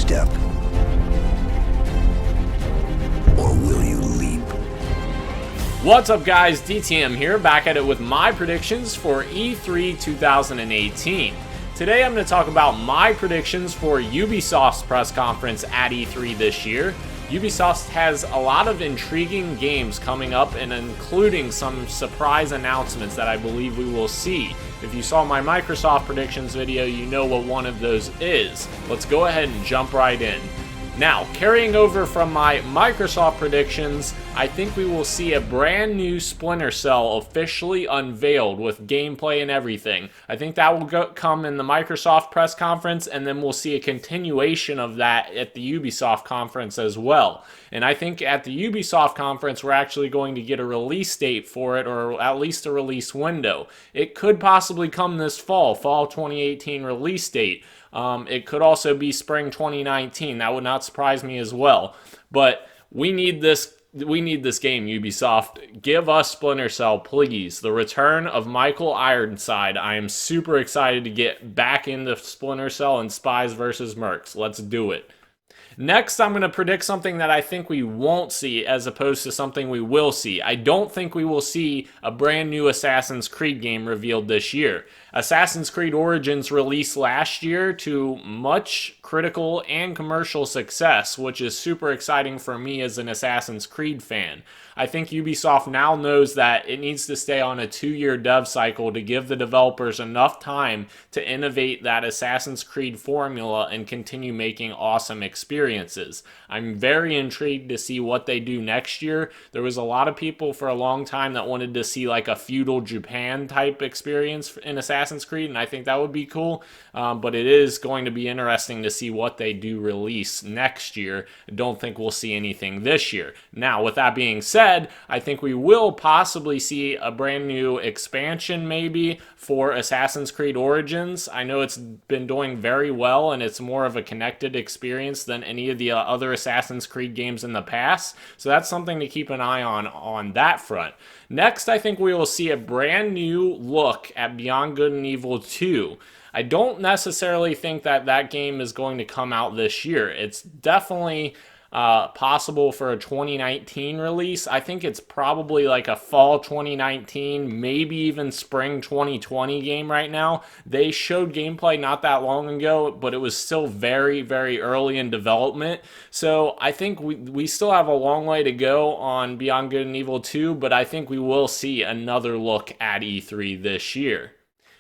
step? Or will you leap? What's up guys, DTM here, back at it with my predictions for E3 2018. Today I'm going to talk about my predictions for Ubisoft's press conference at E3 this year. Ubisoft has a lot of intriguing games coming up, and including some surprise announcements that I believe we will see. If you saw my Microsoft predictions video, you know what one of those is. Let's go ahead and jump right in. Now, carrying over from my Microsoft predictions, I think we will see a brand new Splinter Cell officially unveiled with gameplay and everything. I think that will come in the Microsoft press conference, and then we'll see a continuation of that at the Ubisoft conference as well. And I think at the Ubisoft conference, we're actually going to get a release date for it, or at least a release window. It could possibly come this fall 2018 release date. It could also be spring 2019. That would not surprise me as well. But we need this game, Ubisoft. Give us Splinter Cell, please. The return of Michael Ironside. I am super excited to get back into Splinter Cell and Spies vs. Mercs. Let's do it. Next, I'm going to predict something that I think we won't see as opposed to something we will see. I don't think we will see a brand new Assassin's Creed game revealed this year. Assassin's Creed Origins released last year to much critical and commercial success, which is super exciting for me as an Assassin's Creed fan. I think Ubisoft now knows that it needs to stay on a 2-year dev cycle to give the developers enough time to innovate that Assassin's Creed formula and continue making awesome experiences. I'm very intrigued to see what they do next year. There was a lot of people for a long time that wanted to see like a feudal Japan type experience in Assassin's Creed, and I think that would be cool, but it is going to be interesting to see what they do release next year. I don't think we'll see anything this year. Now, with that being said, I think we will possibly see a brand new expansion maybe for Assassin's Creed Origins. I know it's been doing very well, and it's more of a connected experience than any of the other Assassin's Creed games in the past, so that's something to keep an eye on that front. Next, I think we will see a brand new look at Beyond Good and Evil 2. I don't necessarily think that that game is going to come out this year. It's definitely possible for a 2019 release. I think it's probably like a fall 2019, maybe even spring 2020 game right now. They showed gameplay not that long ago, but it was still very, very early in development. So I think we still have a long way to go on Beyond Good and Evil 2, but I think we will see another look at E3 this year.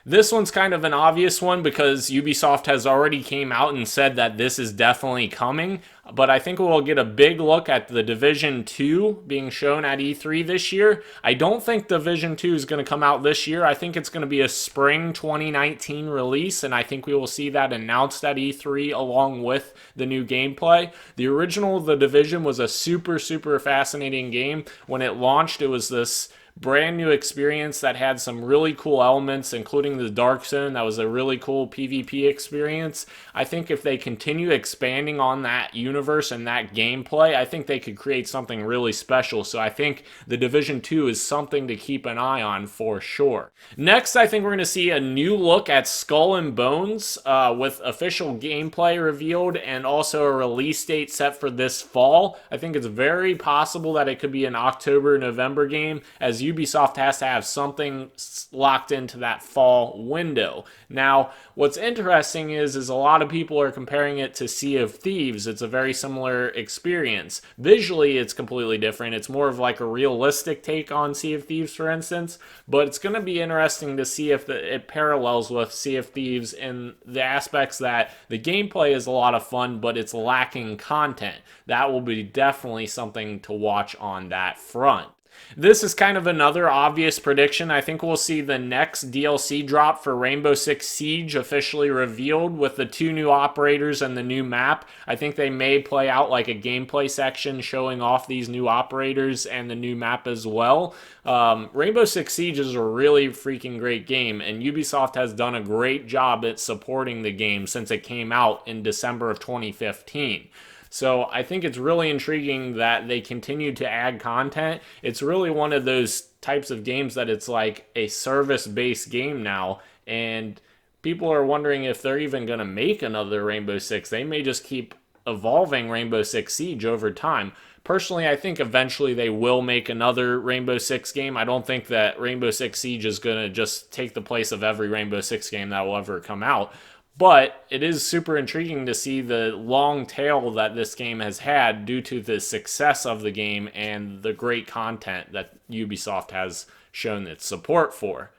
This one's kind of an obvious one because Ubisoft has already came out and said that this is definitely coming, but I think we'll get a big look at The Division 2 being shown at E3 this year. I don't think Division 2 is going to come out this year. I think it's going to be a spring 2019 release, and I think we will see that announced at E3 along with the new gameplay. The original The Division was a super, super fascinating game. When it launched, it was this brand new experience that had some really cool elements, including the Dark Zone. That was a really cool PvP experience. I think if they continue expanding on that universe and that gameplay, I think they could create something really special. So I think The Division 2 is something to keep an eye on for sure. Next, I think we're going to see a new look at Skull and Bones with official gameplay revealed and also a release date set for this fall. I think it's very possible that it could be an October-November game, as Ubisoft has to have something locked into that fall window. Now, what's interesting is a lot of people are comparing it to Sea of Thieves. It's a very similar experience. Visually, it's completely different. It's more of like a realistic take on Sea of Thieves, for instance, but it's going to be interesting to see if it parallels with Sea of Thieves in the aspects that the gameplay is a lot of fun, but it's lacking content. That will be definitely something to watch on that front. This is kind of another obvious prediction. I think we'll see the next DLC drop for Rainbow Six Siege officially revealed with the 2 new operators and the new map. I think they may play out like a gameplay section showing off these new operators and the new map as well. Rainbow Six Siege is a really freaking great game, and Ubisoft has done a great job at supporting the game since it came out in December of 2015. So I think it's really intriguing that they continue to add content. It's really one of those types of games that it's like a service-based game now, and people are wondering if they're even going to make another Rainbow Six. They may just keep evolving Rainbow Six Siege over time. Personally, I think eventually they will make another Rainbow Six game. I don't think that Rainbow Six Siege is going to just take the place of every Rainbow Six game that will ever come out. But it is super intriguing to see the long tail that this game has had due to the success of the game and the great content that Ubisoft has shown its support for.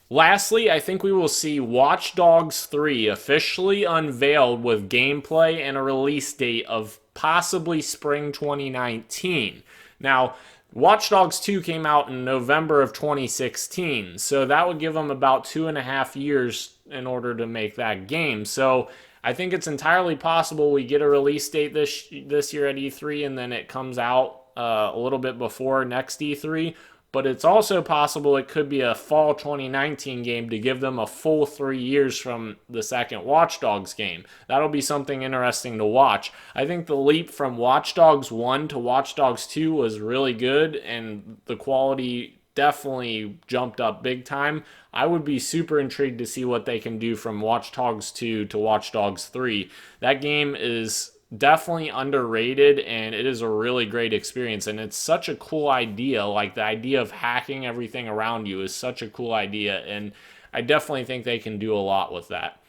Lastly, I think we will see Watch Dogs 3 officially unveiled with gameplay and a release date of possibly spring 2019. Now, Watch Dogs 2 came out in November of 2016, so that would give them about 2.5 years in order to make that game. So I think it's entirely possible we get a release date this year at E3 and then it comes out a little bit before next E3. But it's also possible it could be a fall 2019 game to give them a full 3 years from the second Watch Dogs game. That'll be something interesting to watch. I think the leap from Watch Dogs 1 to Watch Dogs 2 was really good, and the quality definitely jumped up big time. I would be super intrigued to see what they can do from Watch Dogs 2 to Watch Dogs 3. That game is definitely underrated, and it is a really great experience, and it's such a cool idea. Like, the idea of hacking everything around you is such a cool idea, and I definitely think they can do a lot with that.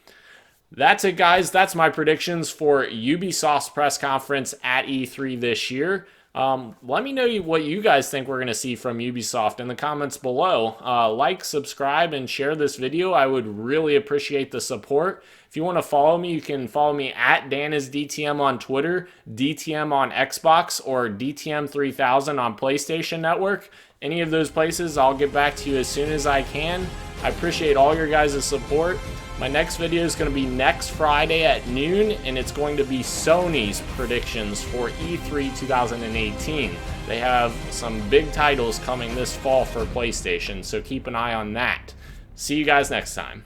That's it, guys. That's my predictions for Ubisoft's press conference at E3 this year. Let me know what you guys think we're going to see from Ubisoft in the comments below. Like, subscribe, and share this video. I would really appreciate the support. If you want to follow me, you can follow me at DanIsDTM on Twitter, DTM on Xbox, or DTM3000 on PlayStation Network. Any of those places, I'll get back to you as soon as I can. I appreciate all your guys' support. My next video is going to be next Friday at noon, and it's going to be Sony's predictions for E3 2018. They have some big titles coming this fall for PlayStation, so keep an eye on that. See you guys next time.